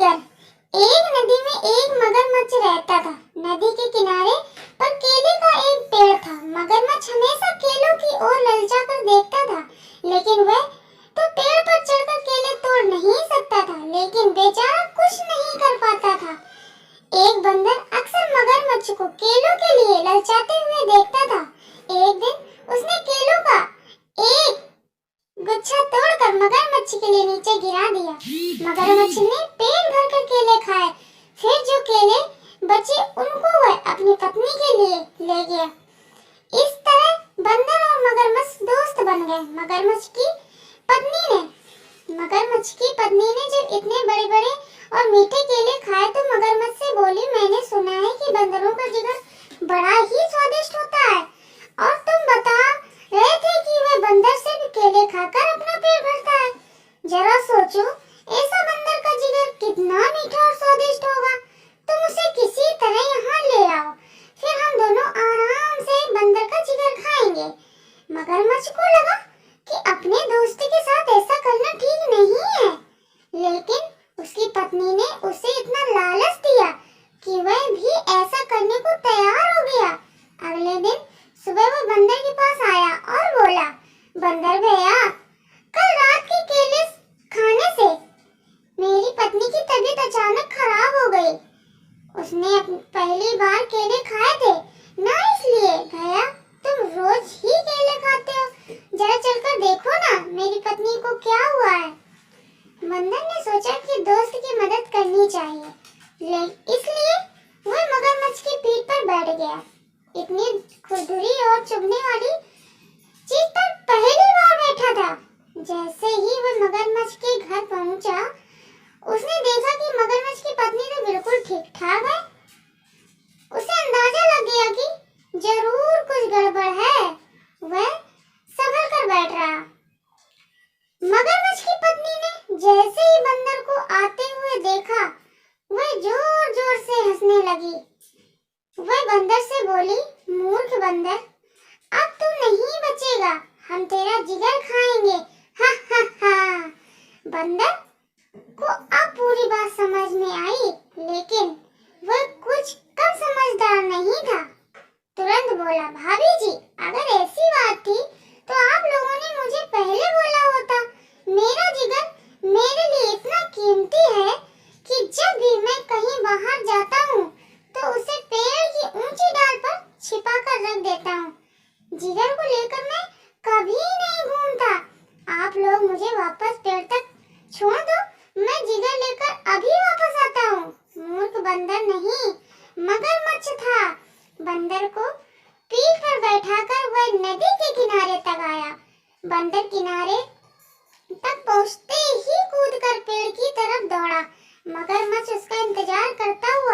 जिगर। एक नदी में एक मगरमच्छ रहता था। नदी के किनारे पर केले का एक पेड़ था। मगरमच्छ हमेशा केलों की ओर ललचा कर देखता था, लेकिन वह तो पेड़ पर चढ़कर केले तोड़ नहीं सकता था। लेकिन बेचारा कुछ नहीं कर पाता था। एक बंदर अक्सर मगरमच्छ को केलों के लिए ललचाते हुए देखता था। एक दिन उसने केलों का एक गुच्छा तोड़कर मगरमच्छ के लिए नीचे गिरा दिया। मगरमच्छ ने पेट भरकर केले खाए। फिर जो केले बचे उनको वह अपनी पत्नी के लिए ले गया। इस तरह बंदर और मगरमच्छ दोस्त बन गए। मगरमच्छ की पत्नी ने जब इतने बड़े-बड़े और मीठे केले खाए तो मगरमच्छ से बोली, मैंने सुना है कि बंदरों का जिगर बड़ा ही स्वादिष्ट होता है, और तुम बता रहे थे कि वह बंदर से भी केले खाकर अपना पेट भरता है। जरा सोचो, ऐसा बंदर का जिगर कितना मीठा और स्वादिष्ट होगा। तुम उसे किसी तरह यहाँ ले आओ, फिर हम दोनों आराम से बंदर का जिगर खाएंगे। मगरमच्छ को लगा कि अपने दोस्त के साथ ऐसा करना ठीक नहीं है, लेकिन उसकी पत्नी ने उसे इतना लालच दिया कि वह भी ऐसा करने को तैयार हो गया। अगले दिन सुबह वो बंदर के पास आया और बोला, बंदर भैया, कल रात के केले खाने से मेरी पत्नी की तबीयत अचानक खराब हो गई। उसने पहली बार केले खाए थे ना, इसलिए भैया तुम रोज ही केले खाते हो, जरा चलकर देखो ना मेरी पत्नी को क्या हुआ है। बंदर ने सोचा कि दोस्त की मदद करनी चाहिए, इसलिए वह मगरमच्छ की पीठ पर बैठ गया। इतनी खुरदुरी और चुभने वाली चीज पर पहली बार बैठा था। जैसे ही वह मगरमच्छ के घर पहुंचा, उसने देखा कि मगरमच्छ की पत्नी तो बिल्कुल ठीक ठाक है। उसे अंदाजा लग गया कि जरूर कुछ गड़बड़ है। वह संभल कर बैठ रहा। मगरमच्छ की पत्नी ने जैसे ही बंदर को आते हुए देखा, वह जोर जोर से हंसने लगी। वह बंदर से बोली, मूर्ख बंदर, अब तू नहीं बचेगा, हम तेरा जिगर खाएंगे। हा हा हा। बंदर को अब पूरी बात समझ में आई, लेकिन वह कुछ कम समझदार नहीं था। तुरंत बोला, भाभी जी, अगर ऐसी बात थी तो आप लोगों ने मुझे पहले बोला होता। मेरा जिगर मेरे लिए इतना कीमती है कि जब भी मैं कहीं बाहर जाता हूँ तो उसे पेड़ की ऊंची डाल पर छिपा कर रख देता हूँ। जिगर को लेकर मैं कभी नहीं घूमता। आप लोग मुझे वापस पेड़ तक छोड़ दो, मैं जिगर लेकर अभी वापस आता हूँ। मूर्ख बंदर नहीं, मगरमच्छ था। बंदर को पीठ पर बैठाकर वह नदी के किनारे तक आया। बंदर किनारे तक पहुंचते ही कूदकर पेड़ की तरफ दौड़ा। मगरमच्छ उसका इंतजार करता हुआ